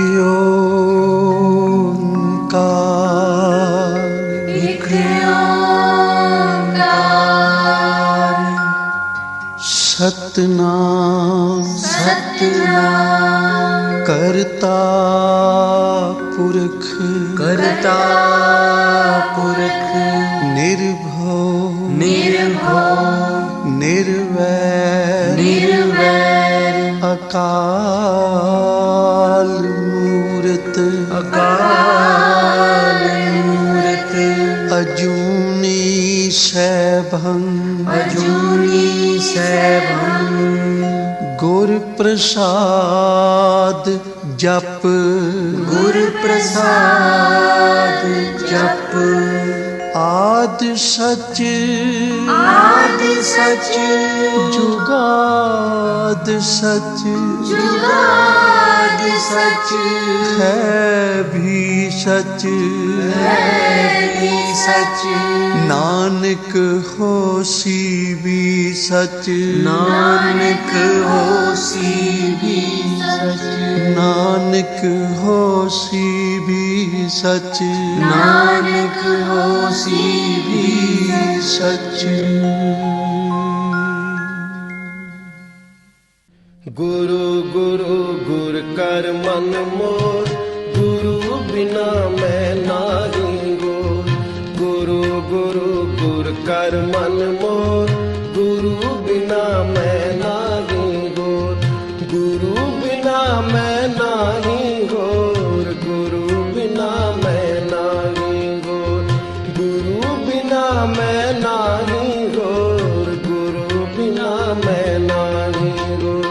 ओंकार सतनाम सतनाम करता पुरख निर्भव निर्वैर अकाल मूरत अजूनी सैभं गुर प्रसाद जप आद सच जुगाद सच है भी सच नानक होसी भी सच नानक होसी भी सच गुरु गुरु गुर कर मन मोर गुरु बिना मैं नाही गोर गुरु गुरु गुर कर मन मोर गुरु बिना मैं नाही गोर गुरु बिना मैं नाही गोर गुरु बिना मैं नाही गोर गुरु बिना मैं नाही गोर गुरु बिना मैं नाही गोर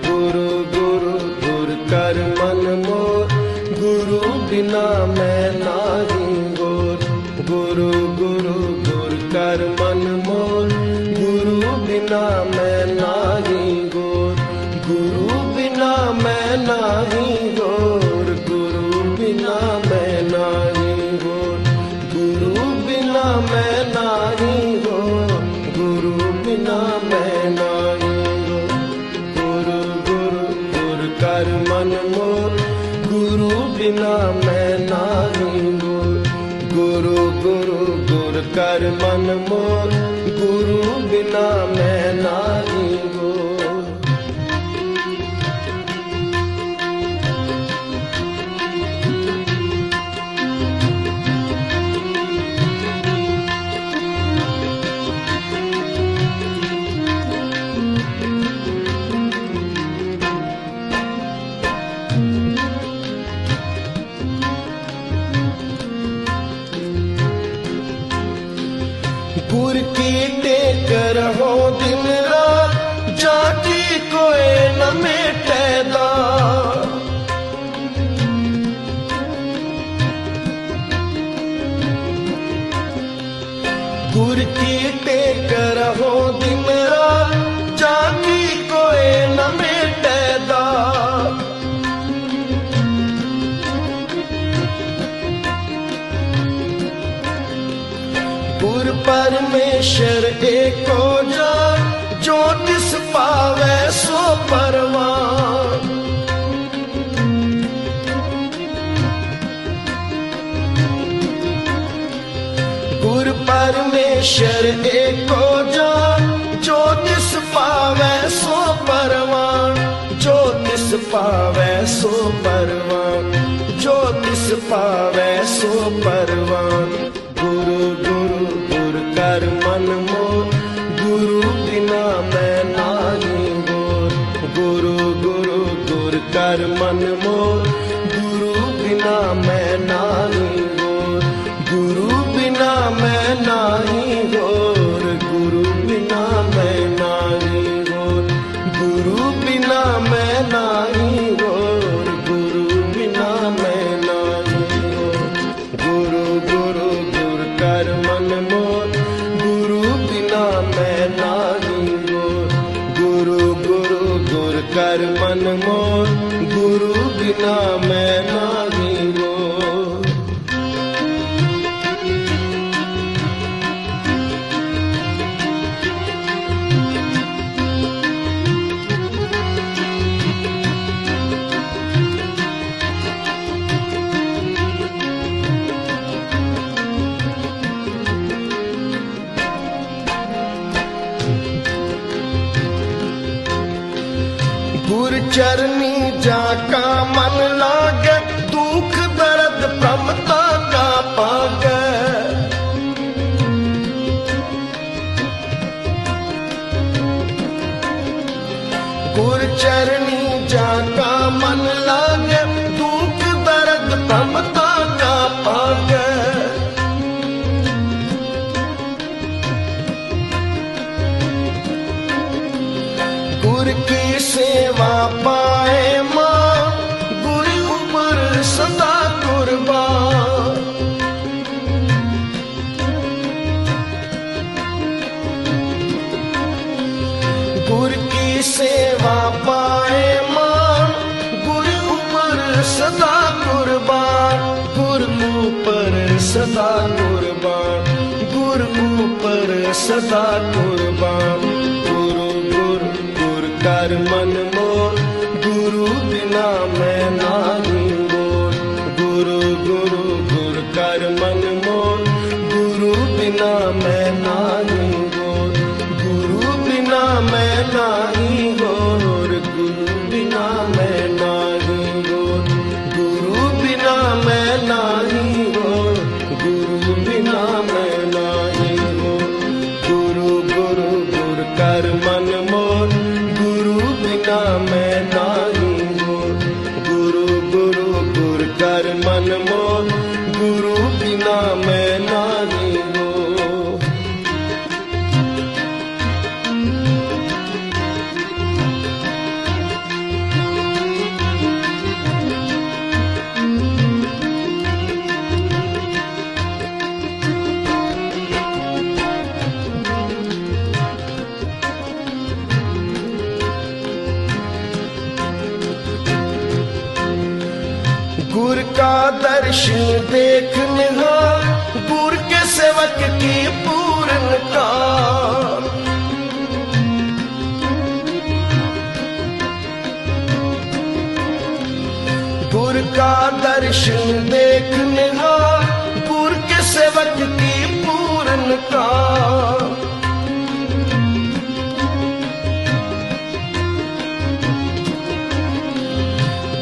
गुरु गुरु गुर कर मन मोर गुरु बिना मैं नाही गोर गुरु गुरु गुर कर मन मोर गुरु बिना मैं नाही गोर गुरु बिना मैं नाही गोर गुरु बिना मैं नाही गोर गुरु बिना मैं नाही गोर गुरु बिना मैं नाही गोर गुरु गुरु गुर कर मन मोर गुरु बिना मैं नाही गोर गुरु गुरु गुर कर मन मोर गुरु बिना मैं नाही गोर गुर की टेक रहो दिन रात जाकी कोई न मिटेदा गुर की टेक रहो दिन रात जाकी कोई न मिटेदा गुर परमेश्वर एको जान जो तिस पावे सो परवान गुर परमेश्वर एको जान जो तिस पावे सो परवान जो तिस पावे सो परवान जो तिस पावे सो परवान गुरु गुरु गुर कर मन मोर गुरु बिना मैं नाही गोर गुरु गुरु गुर कर मन मोर गुरु बिना मैं नाही गोर गुरु बिना मैं नाही गोर गुरु बिना मैं नाही गोर गुरु बिना मैं नाही गोर गुरु बिना मैं नाही गोर गुरु गुरु गुर कर मन मोर गुरु चरनी जाका मन लागे, दुख दर्द प्रमता का पागे। गुर चरनी जाका मन लागे, दुख दर्द प्रमता का पागे। गुर की सेवा पाए मां, गुरु ऊपर सदा कुर्बान। गुर की सेवा पाए मां, गुरु ऊपर सदा कुर्बान। गुरु ऊपर सदा कुर्बान, गुरु ऊपर सदा कुर्बान। कर मन मोर, गुरु बिना मैं नाही मोर। गुरु गुरु गुर कर मन मोर, गुरु बिना मैं नाही मोर। गुरु बिना मैं नाही मोर, गुरु बिना मैं नाही मोर। गुरु बिना मैं नाही मोर, गुरु बिना मैं नाही मोर। गुरु गुरु गुर कर मन मोर, बिना मैं नाही मोर। गुरु गुरु गुर कर मन मोर, गुरु बिना मैं नाही मोर। गुर का दर्शन देख निहार, गुर के सेवक की पूर्णता। गुर का दर्शन देख निहार, गुर के सेवक की पूर्णता।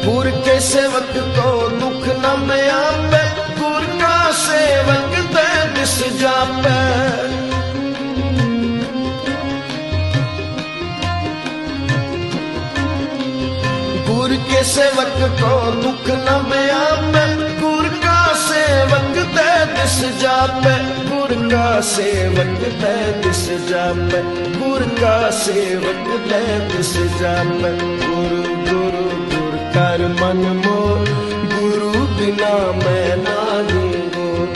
गुर के सेवक को दुख न व्यापे, गुर का सेवक दे दिस जापे। गुर के सेवक को दुख न व्यापे, गुर का सेवक दे दिस जापे। गुर का सेवक दे दिस जापे, गुर का सेवक दे दिस जापे। गुरु गुरु कर मन मोर, गुरु बिना मैं नाही मोर।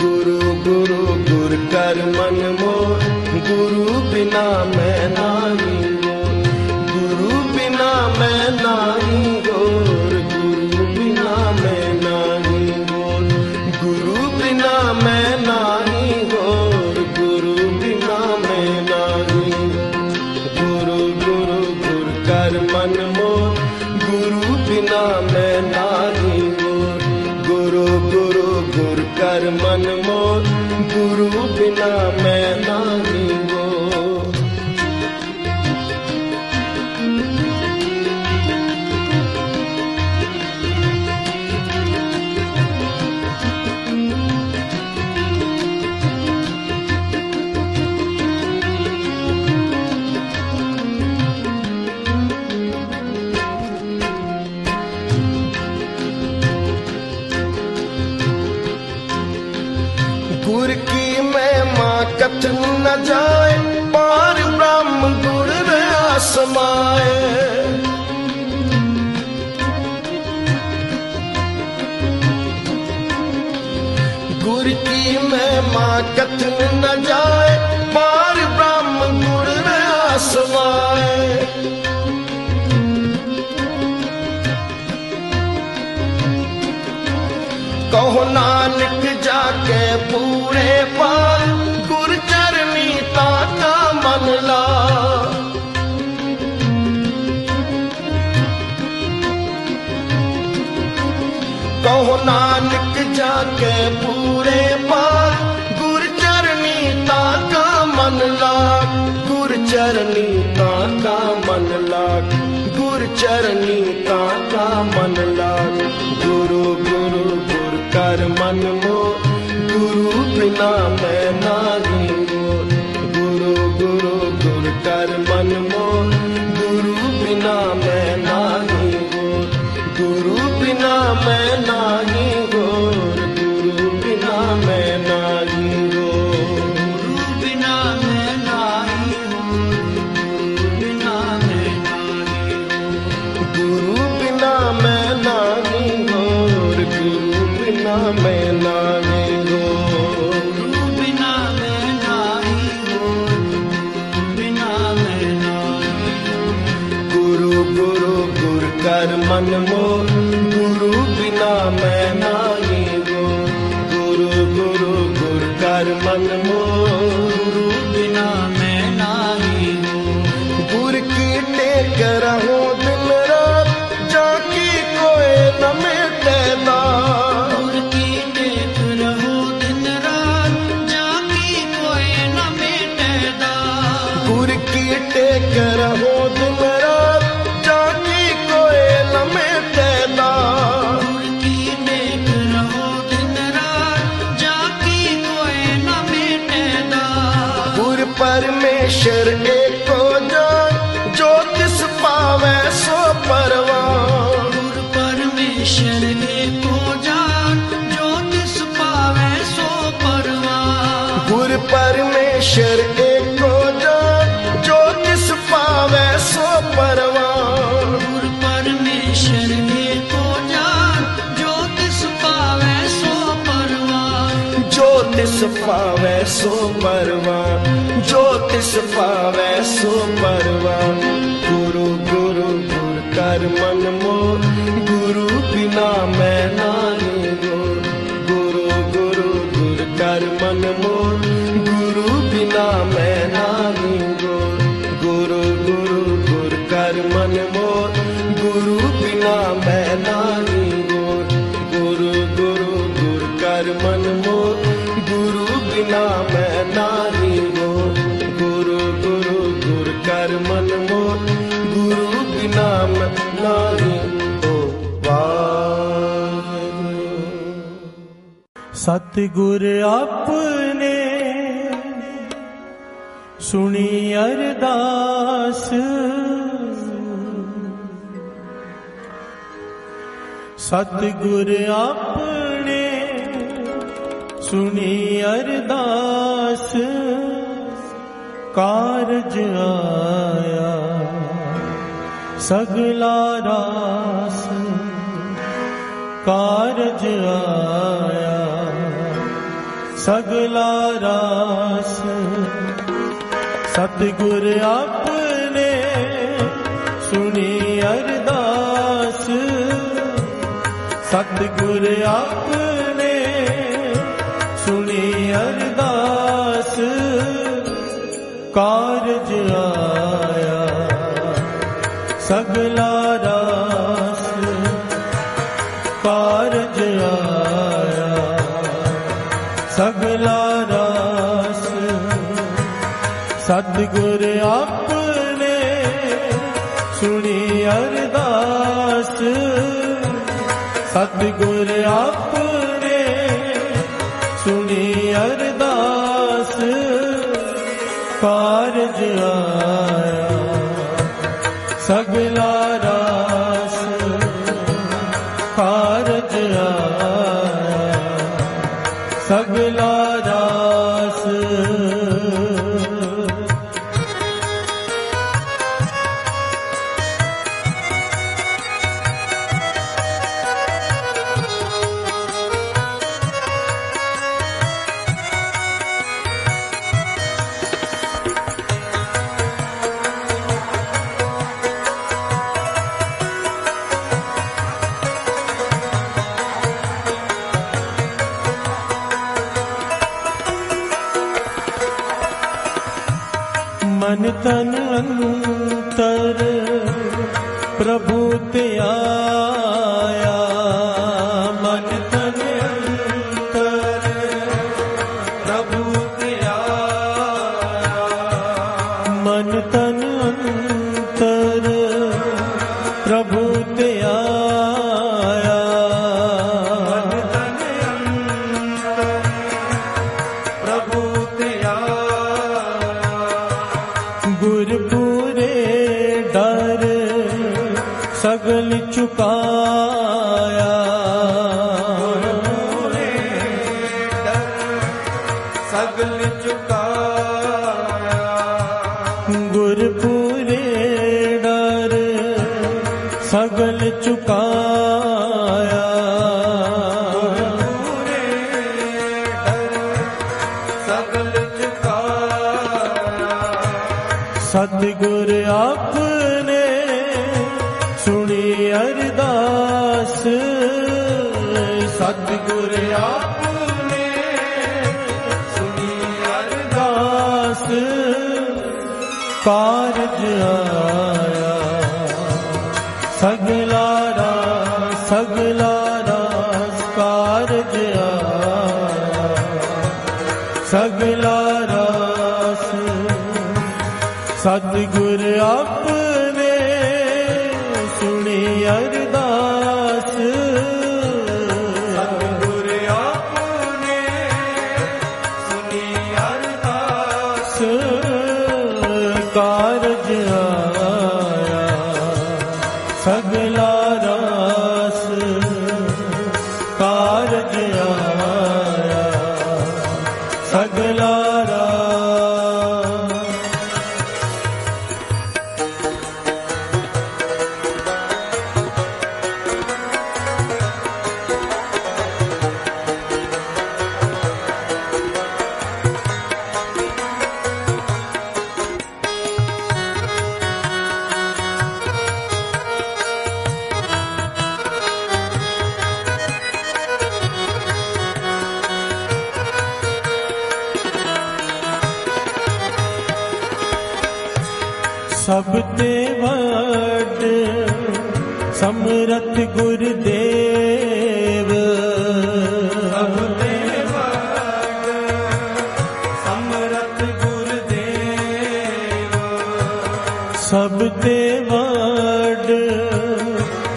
गुरु गुरु गुर कर मन मोर, गुरु बिना मैं नाही मोर। गुरु बिना मैं नाही मोर, गुरु बिना मैं नाही मोर। गुरु बिना मैं नाही मोर, गुरु बिना मैं नाही मोर। गुरु गुरु गुर कर मन मोर, गुरु बिना मैं नाही मोर। गुरु गुरु गुर कर मन मोर, गुरु बिना मैं नाही मोर। गुर की महिमा कथन न जाए, पार ब्रह्म गुर रहा समाए। गुर की महिमा कथन न जाए, पार ब्रह्म गुर रहा समाए। कहो नानक जाके पूरे पार, गुर चरनी ताका मन ला। कहो नानक जाके पूरे पार, गुर चरनी ताका मन लाग। गुर चरनी ताका मन लाग, गुर शरणी ताका मन लाग। गुरु गुरु गुर कर मन मोर, गुरु बिना मैं नाही मोर। गुरु गुरु गुर कर मन मोर, गुरु बिना मैं नाही मोर। गुरु बिना मैं नाही गोर, गुरु बिना मैं नाही गोर। गुरु बिना मैं नाही हूँ, गुरु बिना मैं नाही हूँ। गुरु बिना मैं नाही गोर, गुरु बिना मैं नाही गोर। गुरु बिना मैं नाही हूँ, गुरु बिना मैं नाही हूँ। गुरु गुरु गुर कर मन मोर, गुरु बिना मैं नाही गोर। गुरु गुरु गुर कर मन मोर, गुरु बिना मैं नाही हूँ। गुर की टेक रहो दिन रात, जाकी कोई न मिटेदा। गुर की टेक रहो दिन रात, जाकी कोई न मिटेदा। गुर की टेक रहो दिन रात, जाकी कोई न मिटेदा। गुर की टेक रहो दिन रात, जाकी कोई न मिटेदा। गुर परमेश्वर एको जान, जो तिस पावे सो परवान। गुर परमेश्वर एको जान, जो तिस पावे सो परवान। गुर परमेश्वर एको जान, जो तिस पावे सो परवान। गुर परमेश्वर एको जान, जो तिस पावे सो परवान। जो तिस पावे सो परवान, जो तिस पावे सो परवान। गुरु गुरु गुर कर मन मोर, गुरु बिना मैं नाही गोर। गुरु गुरु गुर कर मन मोर, गुरु बिना मैं नाही गोर। गुरु गुरु गुर कर मन मोर, गुरु बिना मैं नाही गोर। गुरु गुरु गुर कर मन मोर, गुरु बिना मैं नाही गोर। गुरु गुरु गुर कर मन मोर, गुरु बिना मैं नाही गोर। वाहिगुरू। सतगुर अपने सुनी अरदास, सतगुर अपने सुनी अरदास। कारज आया सगला रास, कारज आया सगला रास। सतगुर अपने सुनी अरदास, सतगुर अपने सुनी अरदास। कारज आया सगला रास, कारज आया सगला रास। सतगुर अपने सुनी अरदास, सतगुर अपने सुनी अरदास। कारज आया सगला रास, कारज आया सगला रास। मन तन अंतर प्रभु ते आया, मन तन अंतर प्रभु ते आया, मन तन अंतर प्रभु ਸਗਲ ਚੁਕਾਇਆ ਗੁਰਪੂਰੇ ਡਰ ਸਗਲ ਚੁਕਾਇਆ ਗੁਰਪੂਰੇ ਡਰ ਸਗਲ ਚੁਕਾਇਆ ਸਤਿਗੁਰ ਆਪਨੇ ਸੁਣੀ ਅਰਦਾਸ ਸਤਿਗੁਰ ਆਪਨੇ ਸੁਣੀ ਅਰਦਾਸ ਕਾਰਜ ਆਇਆ ਸਗਲਾ ਰਾਸ ਕਾਰਜ ਆਇਆ ਸਗਲਾ ਰਾਸ ਸਤਿਗੁਰ ਆਪਨੇ ਸੁਣੀ ਅਰਦਾਸ ਸਤਿਗੁਰ ਆਪਨੇ ਸੁਣੀ ਅਰਦਾਸ ਕਾਰਜ ਆਇਆ ਸਗਲਾ ਰਾਸ ਕਾਰਜ ਆਇਆ ਸਗਲਾ ਸਭ ਤੇ ਵੱਡ ਸਮਰਥ ਗੁਰਦੇਵ ਸਭ ਤੇ ਵੱਡ ਸਮਰਥ ਗੁਰਦੇਵ ਸਭ ਤੇ ਵੱਡ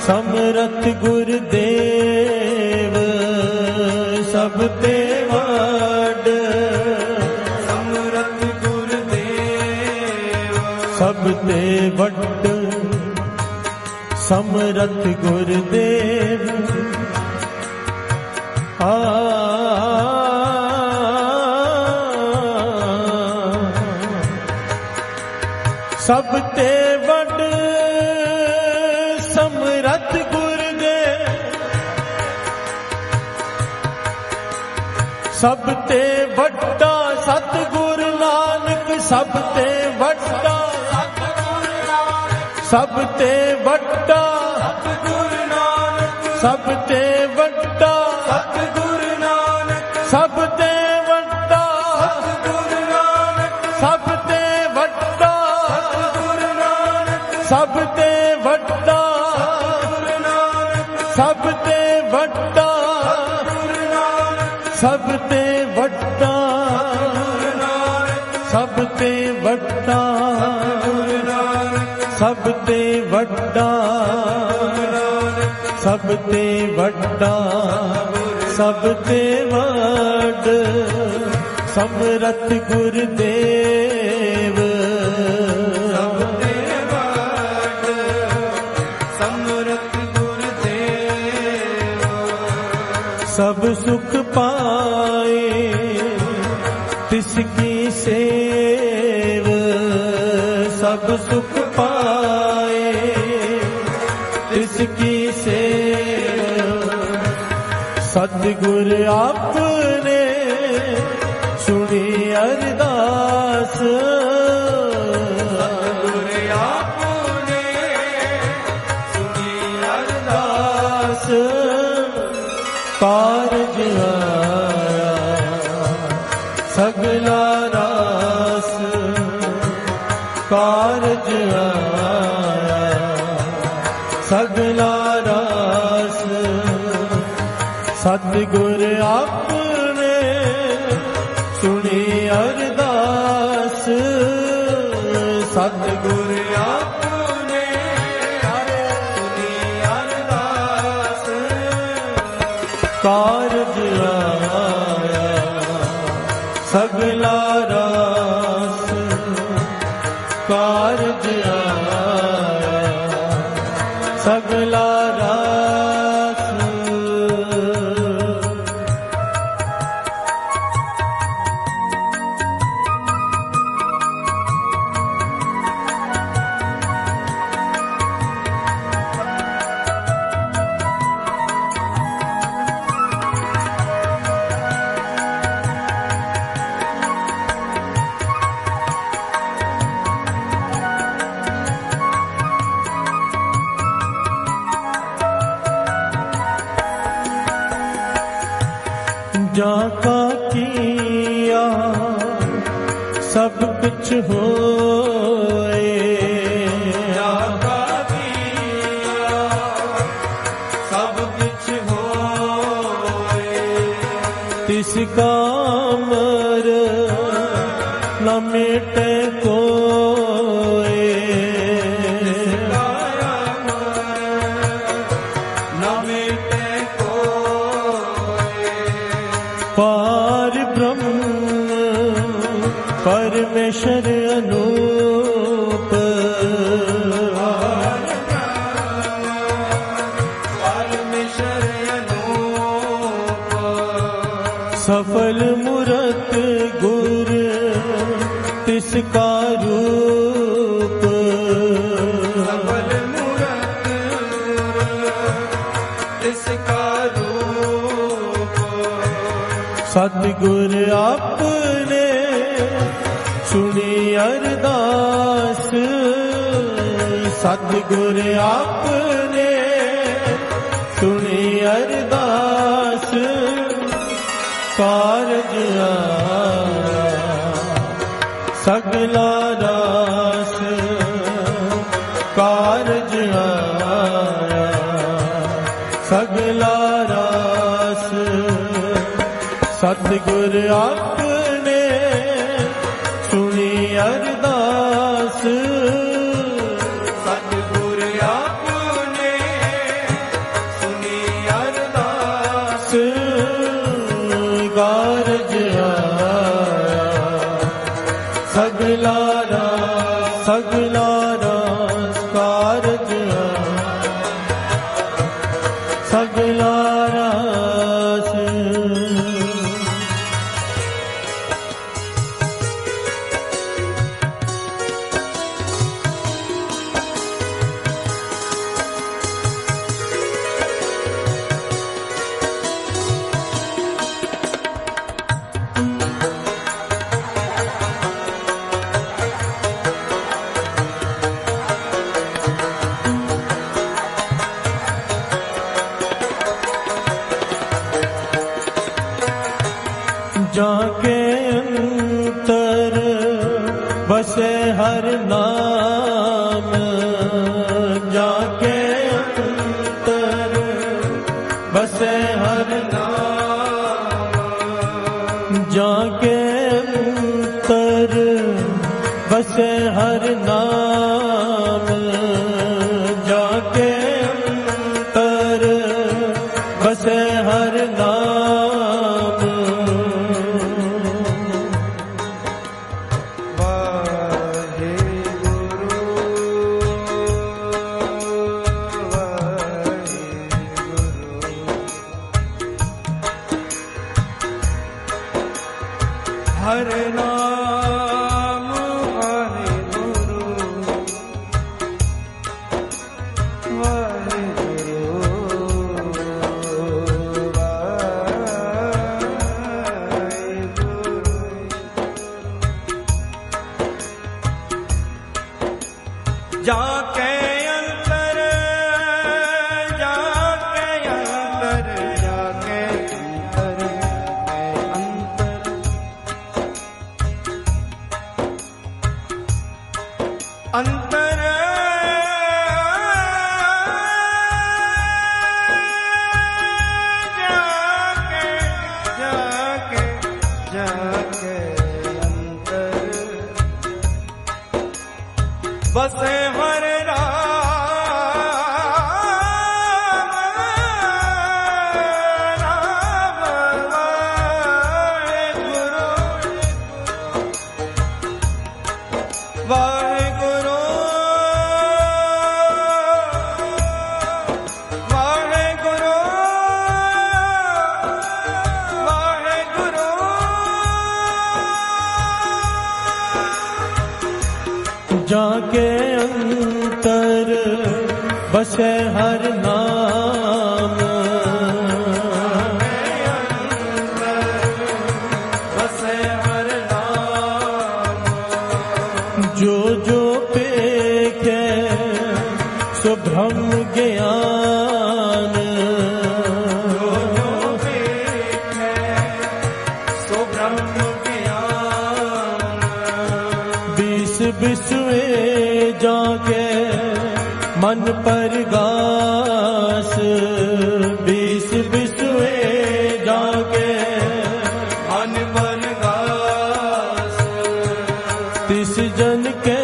ਸਮਰਥ ਗੁਰਦੇਵ ਸਭ ਤੇ ਵੱਡ ਸਮਰਥ ਗੁਰਦੇਵ ਸਭ ਤੇ ਵੱਡ ਸਮਰਥ ਗੁਰਦੇਵ ਸਭ ਤੇ ਵੱਡ ਸਮਰਥ ਗੁਰਦੇਵ ਸਭ ਤੇ ਵੱਡਾ ਸਤਿਗੁਰ ਨਾਨਕ ਸਭ ਤੇ ਵੱਡਾ ਸਭ ਤੇ ਵੱਡਾ ਸਤਿਗੁਰ ਨਾਨਕ ਸਭ ਤੇ ਵੱਡਾ ਸਤਿਗੁਰ ਨਾਨਕ ਸਭ ਤੇ ਵੱਡਾ ਸਤਿਗੁਰ ਨਾਨਕ ਸਭ ਤੇ ਵੱਡਾ ਸਤਿਗੁਰ ਨਾਨਕ ਸਭ ਤੇ ਵੱਡਾ ਸਤਿਗੁਰ ਨਾਨਕ ਸਭ ਤੇ ਵੱਡਾ ਸਤਿਗੁਰ ਨਾਨਕ ਸਭ ਤੇ ਵੱਡਾ ਸਭ ਤੇ ਵੱਡਾ ਸਭ ਤੇ ਵੱਡਾ ਸਭ ਤੇ ਵੱਡਾ ਸਭ ਤੇ ਵੱਡ ਸਮਰਥ ਗੁਰਦੇਵ ਸਭ ਤੇ ਵੱਡ ਸਮਰਥ ਗੁਰਦੇਵ ਸਭ ਸੁਖ ਪਾਏ ਤਿਸ ਕੀ ਸੇਵ ਸਭ ਸੁਖ ਪਾਏ ਤਿਸ ਕੀ ਸੇਵ ਸਤਿਗੁਰ ਆਪਨੇ ਸੁਣੀ ਅਰਦਾਸ ਸਤਿਗੁਰ ਆਪਨੇ ਸੁਣੀ ਅਰਦਾਸ ਕਾਰਜ ਆਇਆ ਸਗਲਾ ਰਾਸ ਕਾਰਜ ਆਇਆ ਸਗਲਾ ਰਾਸ ਸਤਿਗੁਰ ਆਪਨੇ ਸੁਣੀ ਅਰਦਾਸ ਸਤਿਗੁਰ ਆਪਨੇ ਸੁਣੀ ਅਰਦਾਸ ਕਾਰਜ ਆਇਆ ਸਗਲਾ ਰਾਸ ਕਾਰਜ ਆਇਆ ਸਗਲਾ ਰਾਸ जाका किया सब कुछ होए, जाका किया सब कुछ होए, तिसका अमर न मिटे कोए, न मिटे कोए, पार ब्रह्म परमेश्वर अनूप, परमेश्वर अनूप, सफल मूरत गुर तिसका रूप, सफल मूरत तिसका रूप, सतगुर आपने सुनी अरदास, सतगुर आपने सुनी अरदास, कारज आया सगला रास, कारज आया सगला रास, सतगुर आपने सुनी अरदास, सतगुर आपने सुनी अरदास, कारज आया सगला रास, सगला रास, कारज आया सगला रास। जाके अंतर बसे हर नाम, जाके अंतर बसे हर नाम, जाके अंतर बसे हर नाम, जाके अंतर बसे हर नाम, हर नाम वाहिगुरु, वाहिगुरु, वाहिगुरु। जाके अंतर, जाके अंतर, जाके अंतर, अंतर जाके, जाके, जाके अंतर बसे हर वाहिगुरु, वाहिगुरु, वाहिगुरु, जाके अंतर बसे हर नाम, बसे हर नाम, जो जो पेखे सो ब्रह्म ज्ञान, जो जो देखे परगास बीस बिसवे जाके मन परगास तिस जन के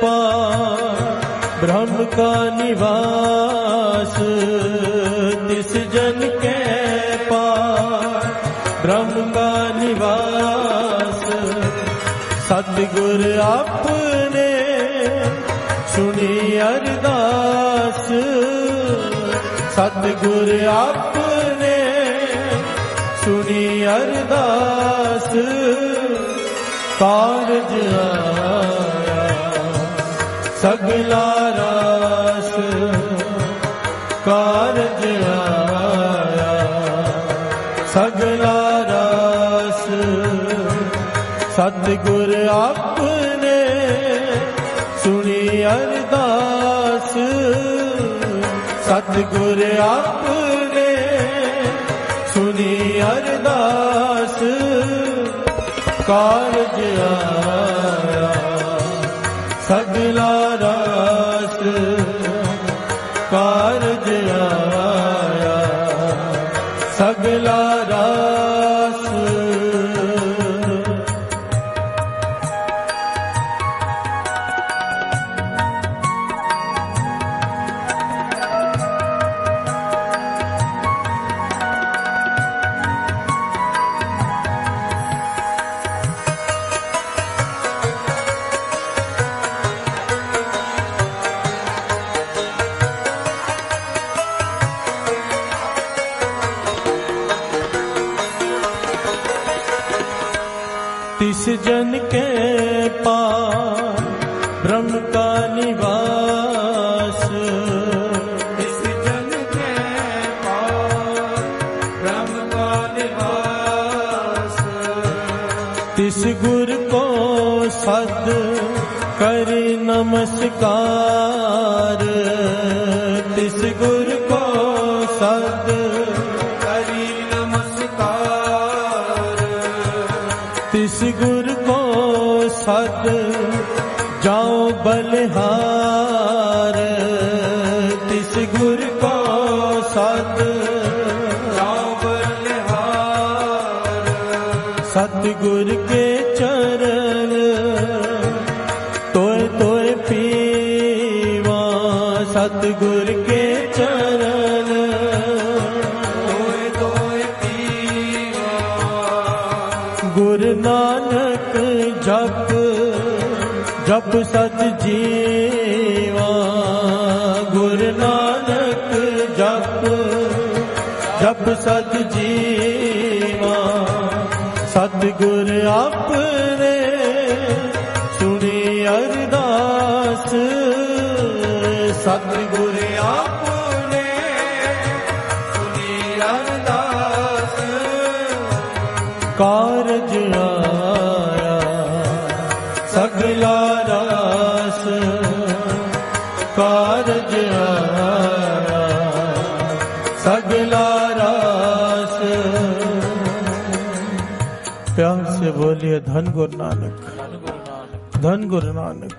पास ब्रह्म का निवास तिस जन के पास ब्रह्म का निवास सतगुर अपने सुनी अरदास सतगुर अपने सुनी अरदास कारज आया सगला रास कारज आया सगला रास सतगुर अपने सुनी अरदास सतगुर अपने सुनी अरदास कारज आया सगला रास कारज आया सगला रास। तिस जन के पास ब्रह्म का निवास इस जन के पास ब्रह्म का निवास तिस गुर को सद कर नमस्कार तिस गुर को सद करी नमस्कार तिस गुर को सद जाओ बलिहार तिस गुर को सद जाओ बलिहार सतगुर के चरण तोय तोय पीवा सतगुर के चरण तोय तोय पीवा गुरु नानक जप जप सत जीवा गुरु नानक जप जप सत जीवा सतगुर अपने सुनी अरदास सतगुर अपने सुनी अरदास कारज आया सगला रास कारज आया सगला रास। प्यार से बोलिए धन गुरु नानक धन गुरु नानक।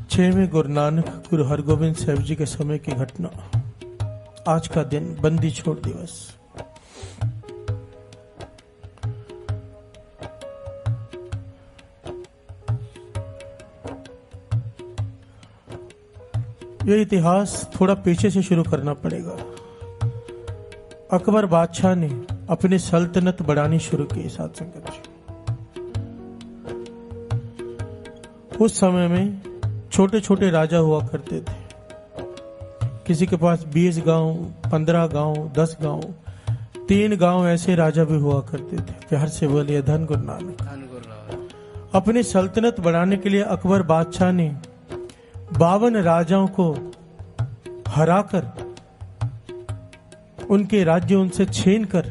6वें गुरु नानक गुरु हरगोविंद साहिब जी के समय की घटना। आज का दिन बंदी छोड़ दिवस। ये इतिहास थोड़ा पीछे से शुरू करना पड़ेगा। अकबर बादशाह ने अपनी सल्तनत बढ़ानी शुरू की साथ संगत जी। उस समय में छोटे छोटे राजा हुआ करते थे। किसी के पास 20 गांव, 15 गांव, 10 गांव, 3 गांव ऐसे राजा भी हुआ करते थे। प्यार से बोलिए धन गुरु नानक। अपनी सल्तनत बढ़ाने के लिए अकबर बादशाह ने 52 राजाओं को हराकर उनके राज्य उनसे छीनकर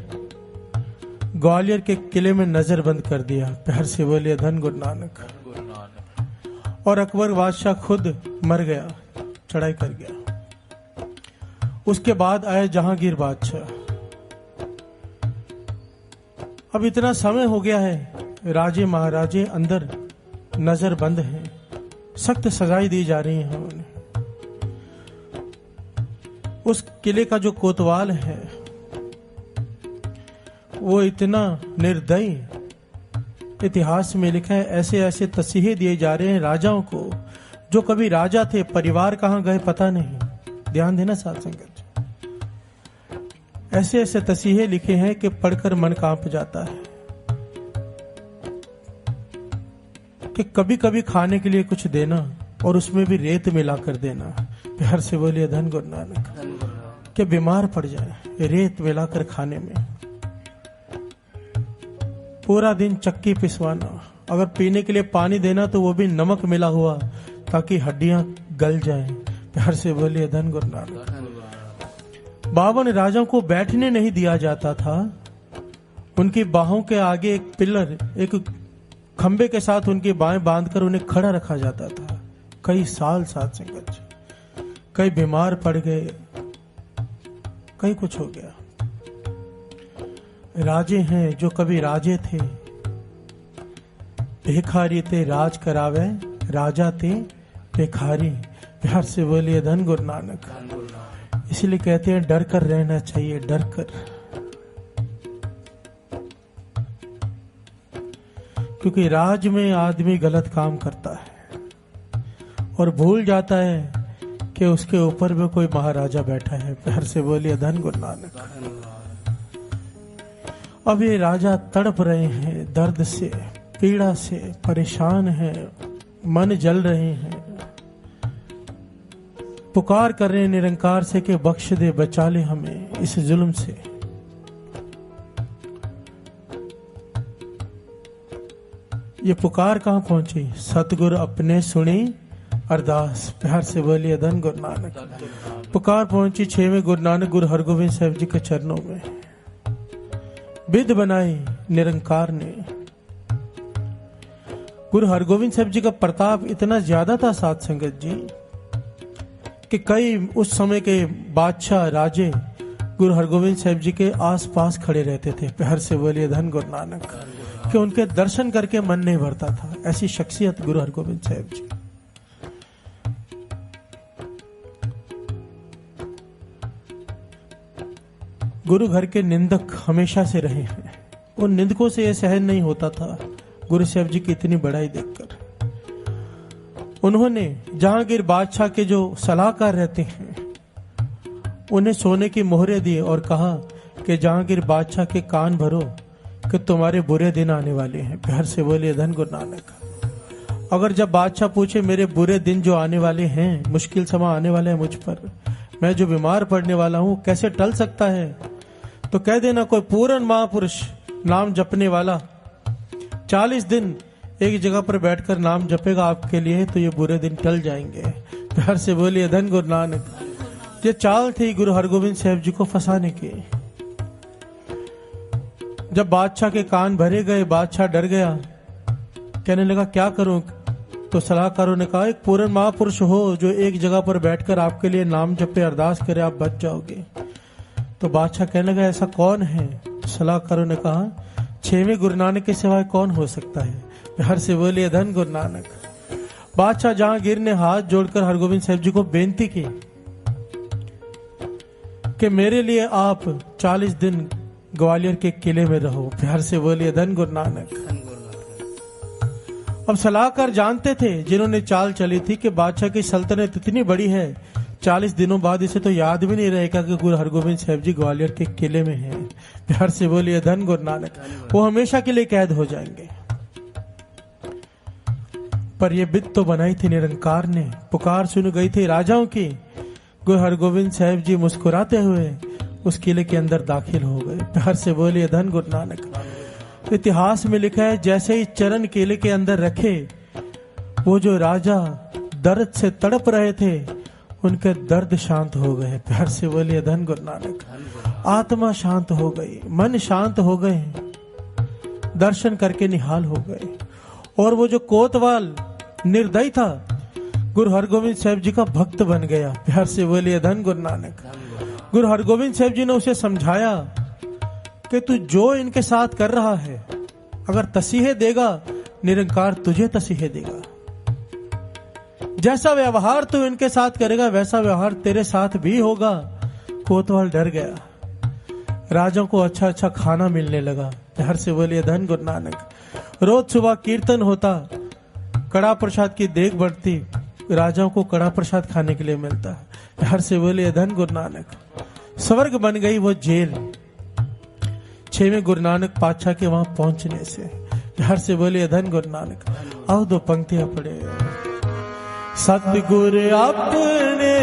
ग्वालियर के किले में नजरबंद कर दिया। प्यार से बोलिए धन गुरु नानक। और अकबर बादशाह खुद मर गया, चढ़ाई कर गया। उसके बाद आए जहांगीर बादशाह। अब इतना समय हो गया है, राजे महाराजे अंदर नजरबंद हैं। सख्त सजाएं दी जा रही हैं उन्हें। उस किले का जो कोतवाल है वो इतना निर्दयी, इतिहास में लिखा है ऐसे ऐसे तसीहे दिए जा रहे हैं राजाओं को, जो कभी राजा थे, परिवार कहां गए पता नहीं। ध्यान देना साथ संगत, ऐसे ऐसे तसीहे लिखे हैं कि पढ़कर मन कांप जाता है कि कभी कभी खाने के लिए कुछ देना और उसमें भी रेत मिलाकर देना। प्यार से बोलिए धन गुरु नानक। कि बीमार पड़ जाए रेत मिलाकर खाने में, पूरा दिन चक्की पिसवाना, अगर पीने के लिए पानी देना तो वो भी नमक मिला हुआ ताकि हड्डियां गल जाएं। प्यार से बोलिए धन गुरु नानक। 52 राजाओं को बैठने नहीं दिया जाता था, उनकी बाहों के आगे एक पिलर, एक खंबे के साथ उनकी बाहें बांधकर उन्हें खड़ा रखा जाता था। कई साल साथ संगत, कई बीमार पड़ गए, कई कुछ हो गया। राजे हैं जो कभी राजे थे, भिखारी थे राज करावे, राजा थे भिखारी। प्यार से बोलिए धन गुरु नानक। इसलिए कहते हैं डर कर रहना चाहिए, डर कर, क्योंकि राज में आदमी गलत काम करता है और भूल जाता है कि उसके ऊपर भी कोई महाराजा बैठा है। प्यार से बोलिए धन गुरु नानक। अब ये राजा तड़प रहे हैं, दर्द से, पीड़ा से परेशान हैं, मन जल रहे हैं, पुकार कर रहे हैं निरंकार से कि बख्श दे, बचा ले हमें इस जुल्म से। ये पुकार कहां पहुंची? सतगुरु अपने सुनी अरदास। प्यार से बोलिए धन गुरु नानक। पुकार पहुंची 6वें गुरु नानक गुरु हरगोविंद साहब जी के चरणों में। विध बनाई निरंकार ने। गुरु हरगोविंद साहब जी का प्रताप इतना ज्यादा था साथ संगत जी कि कई उस समय के बादशाह राजे गुरु हरगोविंद साहब जी के आसपास खड़े रहते थे। प्यार से बोलिए धन गुरु नानक। कि उनके दर्शन करके मन नहीं भरता था, ऐसी शख्सियत गुरु हरगोविंद साहब जी। गुरु घर के निंदक हमेशा से रहे हैं, उन निंदकों से यह सहन नहीं होता था गुरु साहब जी की इतनी बड़ाई देखकर। उन्होंने जहांगीर बादशाह के जो सलाहकार रहते हैं उन्हें सोने की मोहरें दी और कहा कि जहांगीर बादशाह के कान भरो कि तुम्हारे बुरे दिन आने वाले हैं। प्यार से बोलिए धन गुरु नानक। अगर जब बादशाह पूछे मेरे बुरे दिन जो आने वाले हैं, मुश्किल समय आने वाले हैं मुझ पर, मैं जो बीमार पड़ने वाला हूं कैसे टल सकता है, तो कह देना कोई पूर्ण महापुरुष नाम जपने वाला 40 दिन एक जगह पर बैठकर नाम जपेगा आपके लिए, तो ये बुरे दिन टल जाएंगे। प्यार से बोलिए धन गुरु नानक। ये चाल थी गुरु हरगोविंद साहब जी को फंसाने की। जब बादशाह के कान भरे गए, बादशाह डर गया, कहने लगा क्या करूं? तो सलाहकारों ने कहा एक पूर्ण महापुरुष हो जो एक जगह पर बैठकर आपके लिए नाम जपे, अरदास करे, आप बच जाओगे। तो बादशाह कहने लगा ऐसा कौन है? तो सलाहकारों ने कहा 6वें गुरु नानक के सिवाय कौन हो सकता है। प्यार से बोलिए धन गुरु नानक। बादशाह जहांगीर ने हाथ जोड़कर हरगोविंद साहब जी को बेनती की कि मेरे लिए आप 40 दिन ग्वालियर के किले में रहो। प्यार से बोलिए धन गुरु नानक। अब सलाहकार जानते थे जिन्होंने चाल चली थी कि बादशाह की सल्तनत इतनी बड़ी है, 40 दिनों बाद इसे तो याद भी नहीं रहेगा कि गुरु हरगोविंद साहब जी ग्वालियर के किले में हैं। प्यार से बोलिए धन गुरु नानक। वो हमेशा के लिए कैद हो जाएंगे। पर ये बित तो बनाई थी निरंकार ने, पुकार सुन गई थी राजाओं की। गुरु हरगोविंद साहब जी मुस्कुराते हुए उस किले के अंदर दाखिल हो गए। प्यार से बोलिए धन गुरु नानक। इतिहास में लिखा है जैसे ही चरण किले के अंदर रखे, वो जो राजा दर्द से तड़प रहे थे उनके दर्द शांत हो गए। प्यार से बोलिए धन गुरु नानक। आत्मा शांत हो गई, मन शांत हो गए, दर्शन करके निहाल हो गए। और वो जो कोतवाल निर्दयी था गुरु हरगोविंद साहब जी का भक्त बन गया। प्यार से बोलिए धन गुरु नानक। गुरु हरगोविंद साहब जी ने उसे समझाया कि तू जो इनके साथ कर रहा है, अगर तसीहे देगा निरंकार तुझे तसीहे देगा। जैसा व्यवहार तू इनके साथ करेगा वैसा व्यवहार तेरे साथ भी होगा। कोतवाल डर गया। राजाओं को अच्छा अच्छा खाना मिलने लगा। हर से बोलिए धन गुरु नानक। रोज सुबह कीर्तन होता, कड़ा प्रसाद की देग बढ़ती, राजाओं को कड़ा प्रसाद खाने के लिए मिलता है। हर से बोलिए धन गुरु नानक। स्वर्ग बन गई वो जेल 6वें गुरु नानक पातशाह के वहां पहुंचने से। हर से बोलिए धन गुरु नानक। आओ दो पंक्तियां पढ़े। सतगुर अपने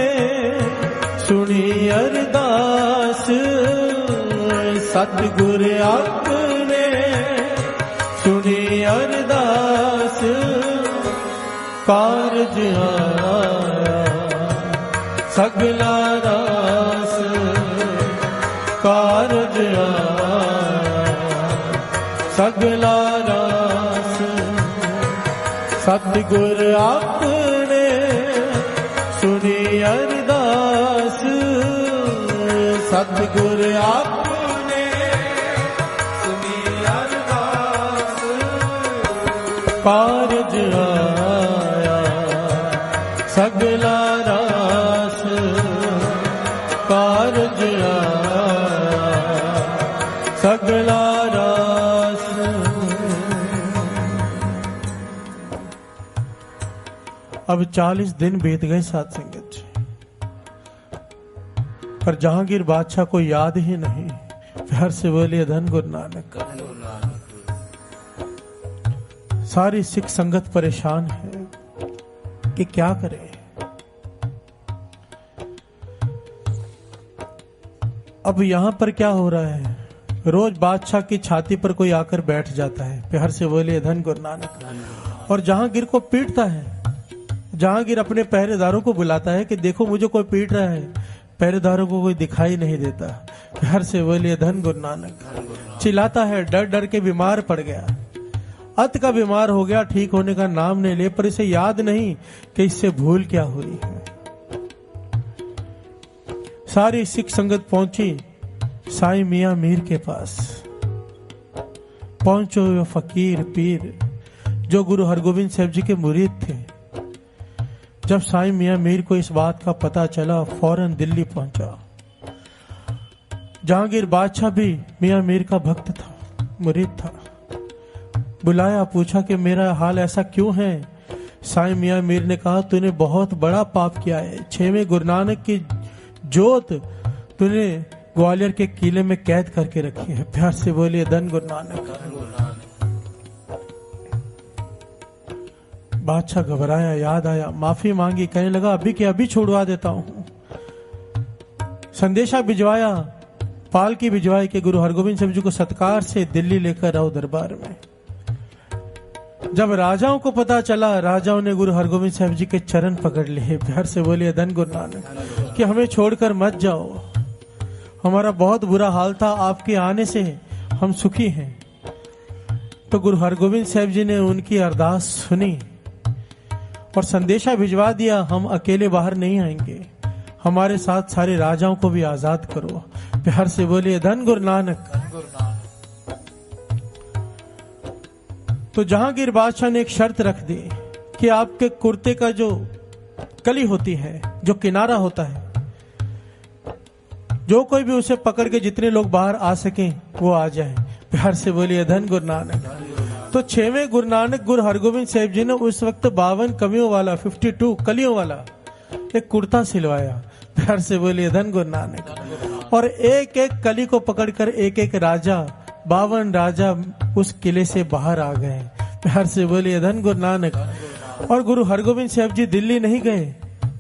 सुनी अरदास, सतगुर अपने सुनी अरदास, कारज आया सगला रास, कारज आया सगला रास। सतगुर अपने सुनी अरदास, सतगुर अपने सुनी अरदास, कारज आया सगला रास, कारज आया सगला रास। अब 40 दिन बीत गए साथ संगत जी, पर जहांगीर बादशाह को याद ही नहीं। प्यार से बोलिए धन गुरु नानक। सारी सिख संगत परेशान है कि क्या करें। अब यहां पर क्या हो रहा है, रोज बादशाह की छाती पर कोई आकर बैठ जाता है। प्यार से बोलिए धन गुरु नानक। और जहांगीर को पीटता है। जहांगीर अपने पहरेदारों को बुलाता है कि देखो मुझे कोई पीट रहा है। पहरेदारों को कोई दिखाई नहीं देता। प्यार से बोलिए धन गुरु नानक। चिल्लाता है, डर डर के बीमार पड़ गया, अत का बीमार हो गया, ठीक होने का नाम नहीं ले। पर इसे याद नहीं कि इससे भूल क्या हुई है। सारी सिख संगत पहुंची साईं मियां मीर के पास। पहुंचो वो फकीर पीर जो गुरु हरगोविंद साहब जी के मुरीद थे। जब साईं मियां मीर को इस बात का पता चला, फौरन दिल्ली पहुंचा। जहांगीर बादशाह भी मियां मीर का भक्त था, मुरीद था। बुलाया, पूछा कि मेरा हाल ऐसा क्यों है। साईं मियां मीर ने कहा, तूने बहुत बड़ा पाप किया है। 6वें गुरु नानक की जोत तूने ग्वालियर के किले में कैद करके रखी है। प्यार से बोलिए धन गुरु नानक। बादशाह घबराया, याद आया, माफी मांगी, कहने लगा अभी के अभी छुड़वा देता हूं। संदेशा भिजवाया, पालकी भिजवाई कि गुरु हरगोविंद साहब जी को सत्कार से दिल्ली लेकर आओ दरबार में। जब राजाओं को पता चला, राजाओं ने गुरु हरगोविंद साहब जी के चरण पकड़ लिए। प्यार से बोलिए धन गुरु नानक कि हमें छोड़कर मत जाओ, हमारा बहुत बुरा हाल था, आपके आने से हम सुखी हैं। तो गुरु हरगोविंद साहब जी ने उनकी अरदास सुनी और संदेशा भिजवा दिया, हम अकेले बाहर नहीं आएंगे, हमारे साथ सारे राजाओं को भी आजाद करो। प्यार से बोलिए धन गुरु नानक। तो जहांगीर बादशाह ने एक शर्त रख दी कि आपके कुर्ते का जो कली होती है, जो किनारा होता है, जो कोई भी उसे पकड़ के जितने लोग बाहर आ सकें वो आ जाए। प्यार से बोलिए धन गुरु नानक। तो 6वें गुरु नानक गुरु हरगोविंद साहब जी ने उस वक्त 52 कलियों वाला 52 कलियों वाला एक कुर्ता सिलवाया। प्यार से बोलिए धन गुरु नानक। और एक एक कली को पकड़कर एक एक राजा, 52 राजा उस किले से बाहर आ गए। प्यार से बोलिए धन गुरु नानक। और गुरु हरगोविंद साहब जी दिल्ली नहीं गए,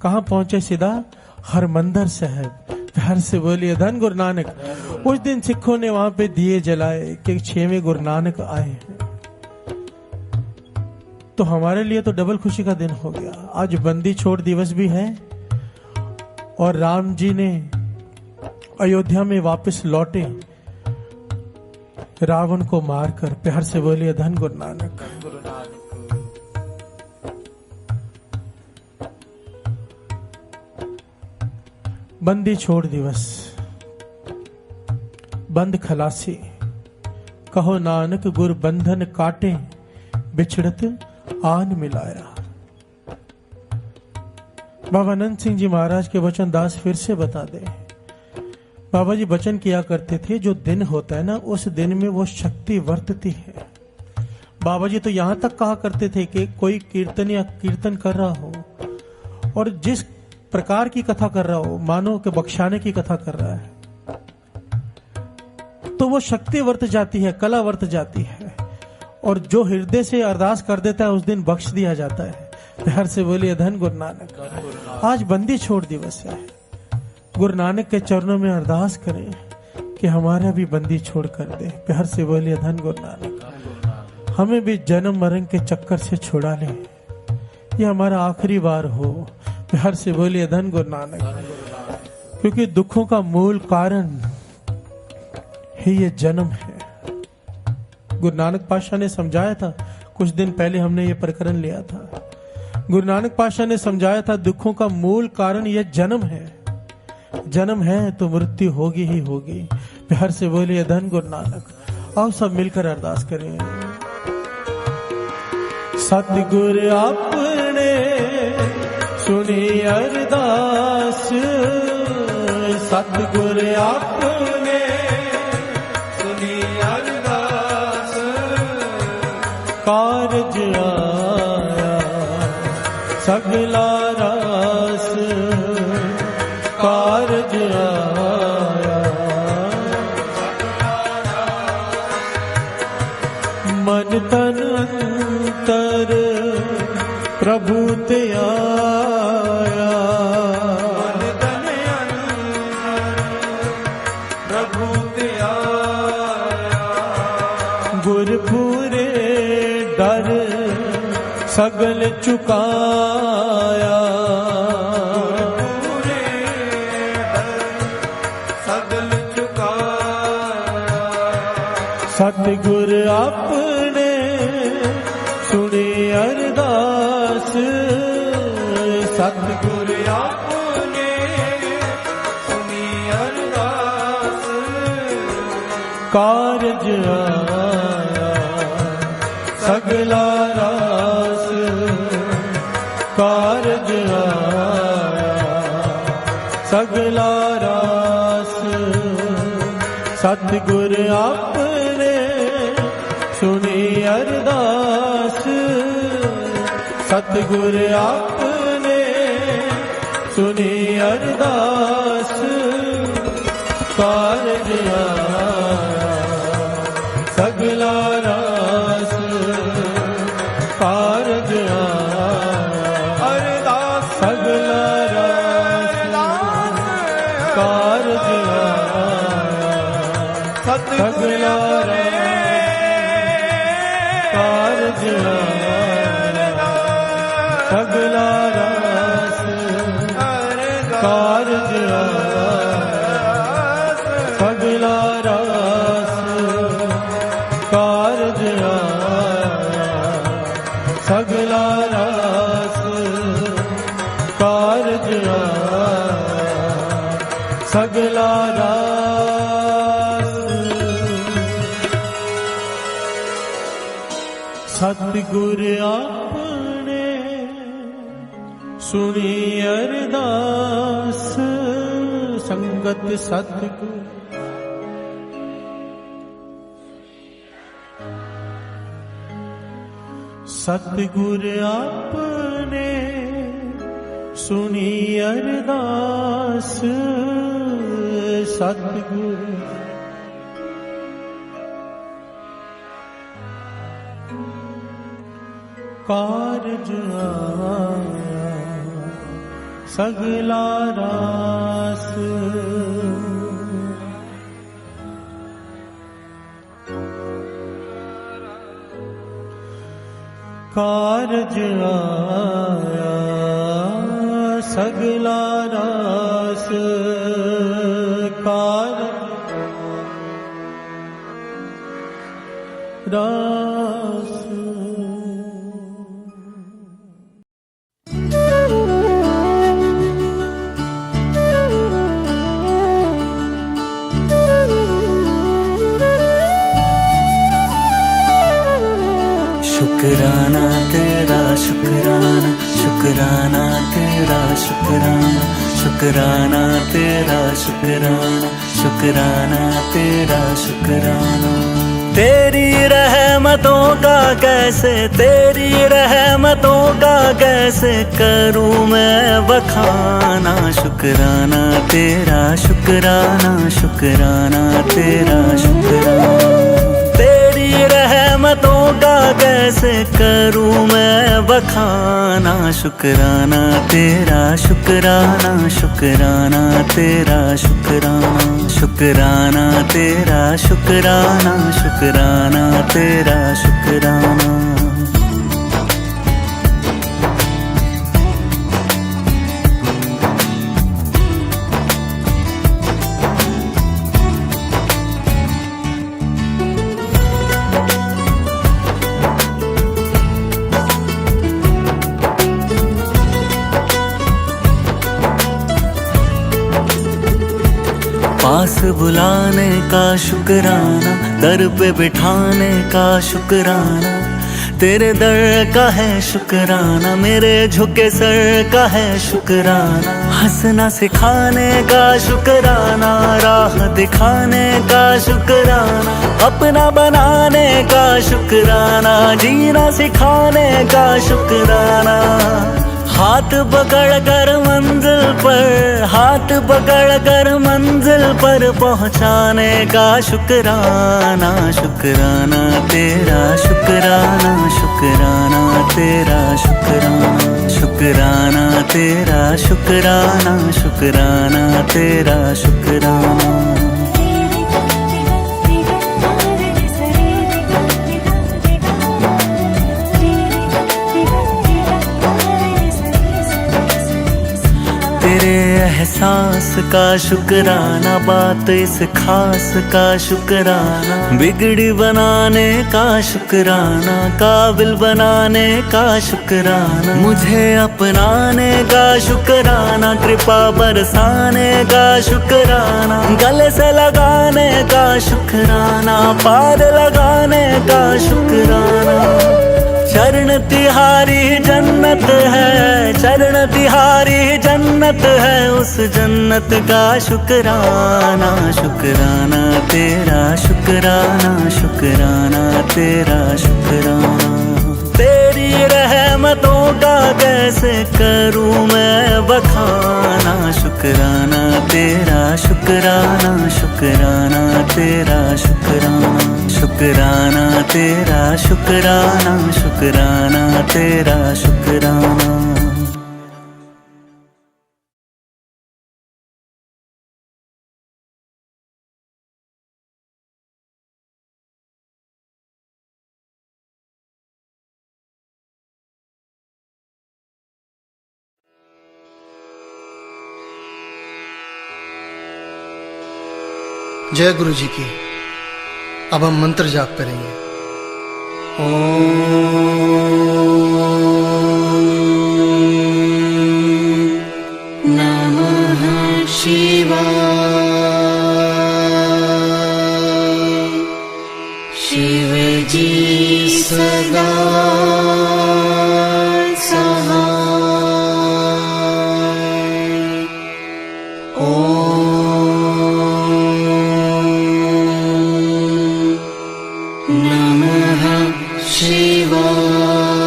कहां पहुंचे, सीधा हरमंदिर साहब। प्यार से बोलिए धन गुरु नानक। उस दिन सिखों ने वहां पे दिए जलाए कि 6वें गुरु नानक आए हैं। तो हमारे लिए तो डबल खुशी का दिन हो गया। आज बंदी छोड़ दिवस भी है और राम जी ने अयोध्या में वापस लौटे रावण को मारकर। प्यार से बोलिए धन गुरु नानक। बंदी छोड़ दिवस, बंद खलासी, कहो नानक गुर बंधन काटे, बिछड़त आन मिलाया। बाबा अनंत सिंह जी महाराज के वचन दास फिर से बता दे। बाबा जी वचन किया करते थे, जो दिन होता है ना उस दिन में वो शक्ति वर्तती है। बाबा जी तो यहां तक कहा करते थे कि कोई कीर्तन या कीर्तन कर रहा हो और जिस प्रकार की कथा कर रहा हो, मानो कि बख्शाने की कथा कर रहा है, तो वो शक्ति वर्त जाती है, कला वर्त जाती है, और जो हृदय से अरदास कर देता है उस दिन बख्श दिया जाता है। प्यार से बोलिए धन गुरु नानक। आज बंदी छोड़ दिवस है, गुरु नानक के चरणों में अरदास करें कि हमारा भी बंदी छोड़ कर दे। प्यार से बोलिए धन गुरु नानक। हमें भी जन्म मरण के चक्कर से छुड़ा ले, ये हमारा आखिरी बार हो। प्यार से बोलिए धन गुरु नानक। क्योंकि दुखों का मूल कारण ही ये जन्म है। गुरु नानक पातशाह ने समझाया था, कुछ दिन पहले हमने ये प्रकरण लिया था। गुरु नानक पातशाह ने समझाया था, दुखों का मूल कारण यह जन्म है। जन्म है तो मृत्यु होगी ही होगी। प्यार से बोलिए धन गुरु नानक। आओ सब मिलकर अरदास करें। सतगुर आपने सुनी अरदास, सतगुर आपने सुनी अरदास, कारज आया सगला रास, कारज आया मन तन अंतर प्रभु ते आया, मन तन अंतर प्रभु ते आया, गुरपुरे डर सगल चुकाया, पूरे दर सगल चुकाया, सतगुर आपने सुनी अरदास, सतगुर आपने सुनी अरदास, कारज आया सगला रास, कारज आया सगला रास, सतगुर आपने सुनी अरदास, सतगुर आपने सुनी अरदास, कारज आया सगला रास, कारज आया अरदास सगला रास, कारज आया सगला रास, कारज आया सगला रास, कारज आया सगला रास, कारज आया सगला रास, कारज आया सगला रास। सतगुर आपने सुनी अरदास, संगत सतगुर सतगुर आपने सुनी अरदास, सतगुर कारज आया सगला रास, कारज आया सगला रास, कारज रास। शुक्राना तेरा शुकराना शुकराना तेरा शुकराना शुकराना तेरा शुकराना शुकराना तेरा शुकराना तेरी रहमतों का कैसे तेरी रहमतों का कैसे करूं मैं बखाना शुकराना तेरा शुकराना शुकराना तेरा शुकराना तेरी रहमतों का कैसे करूं मैं बखाना शुकराना तेरा शुकराना शुकराना तेरा शुकराना शुकराना तेरा शुकराना शुकराना तेरा शुकराना पास बुलाने का शुकराना दर पे बिठाने का शुकराना तेरे दर का है शुकराना मेरे झुके सर का है शुकराना हंसना सिखाने का शुकराना राह दिखाने का शुकराना अपना बनाने का शुकराना जीना सिखाने का शुकराना हाथ पकड़ कर मंजिल पर हाथ पकड़ कर मंजिल पर पहुंचाने का शुकराना शुकराना तेरा शुकराना शुकराना तेरा शुकराना शुकराना तेरा शुकराना शुकराना तेरा शुकराना तेरे एहसास का शुकराना बात इस खास का शुकराना बिगड़ी बनाने का शुकराना काबिल बनाने का शुकराना मुझे अपनाने का शुकराना कृपा बरसाने का शुकराना गले से लगाने का शुकराना पार लगाने का शुकराना चरण तिहारी जन्नत है चरण तिहारी जन्नत है उस जन्नत का शुकराना शुकराना तेरा शुकराना शुकराना तेरा शुकराना तेरी रहमतों का कैसे करूं मैं बखाना शुकराना तेरा शुकराना शुकराना तेरा शुकराना शुकराना तेरा शुकराना शुकराना तेरा शुकराना जय गुरु जी की। अब हम मंत्र जाप करेंगे। नमः शिवाय। शिव जी सदा नमः शिवाय।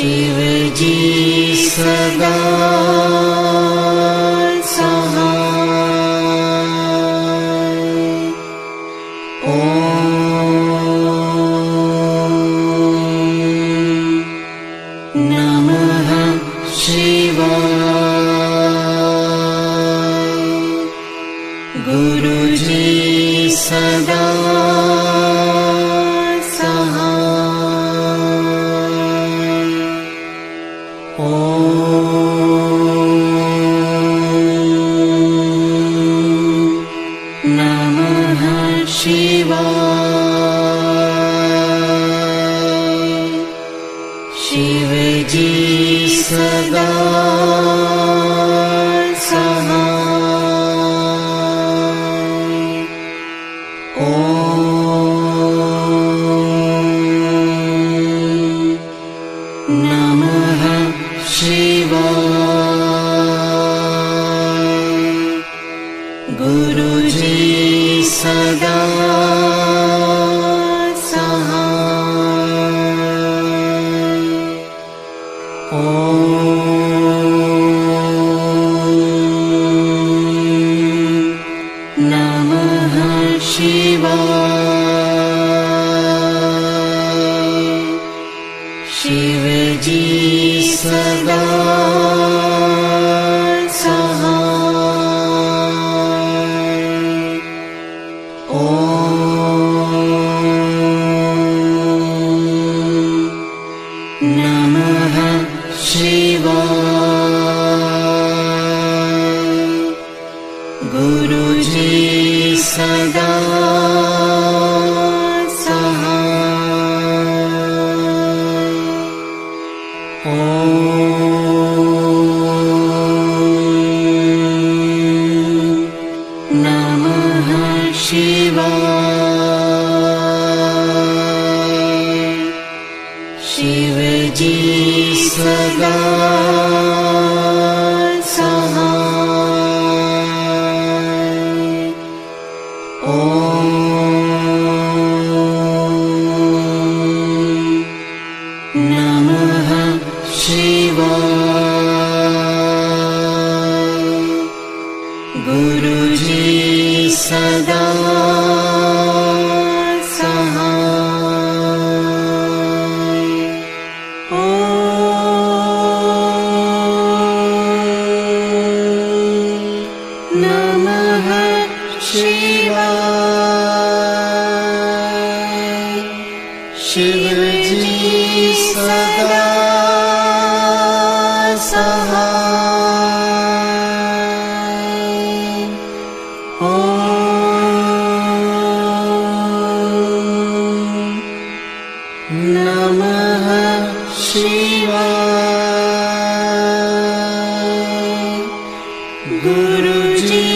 शिव जी सदा सहाय। ओम नमः शिवाय। गुरुजी सदा सहाय। ओम नमः शिवाय। शिवजी सदा सहाय। ओम नमः शिवाय। गुरुजी सदा सहाय। ओम नमः शिवाय। शिवजी सदा सहाय। ओम नमः शिवाय। गुरुजी सदा सहाय। ओम नमः शिवाय। शिवजी सदा सहाय। ओम नमः शिवाय। गुरुजी सदा सहाय। ओम नमः शिवाय। शिवजी सदा सहाय। ओम नमः शिवाय। गुरुजी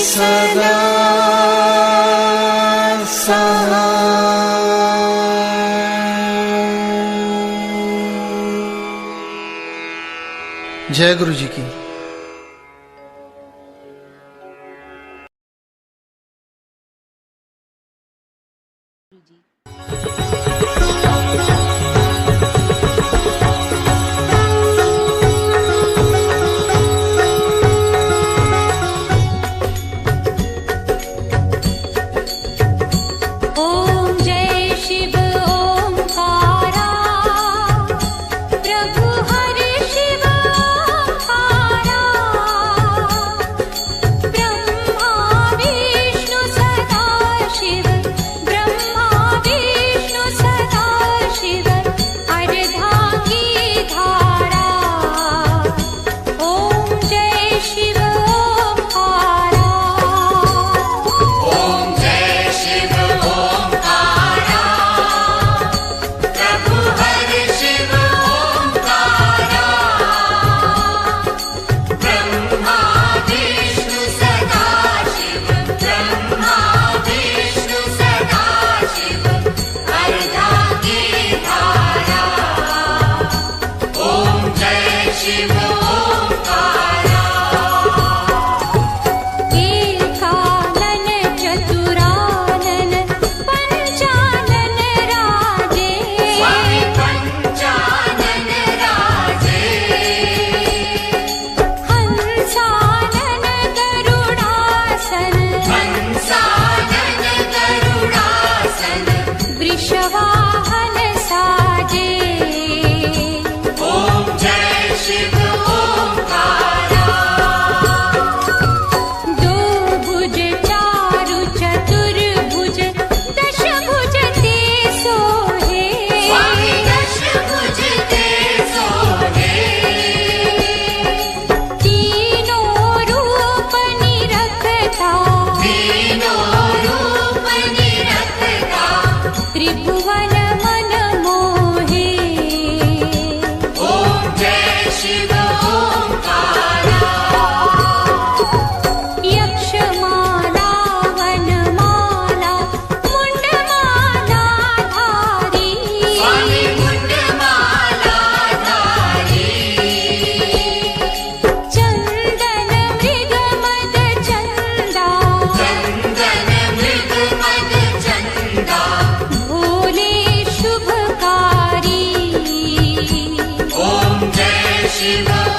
सदा सहाय। जय गुरु जी की। ओम जय शिव ओंकारा, प्रभु हरि शिव ओंकारा। सेवा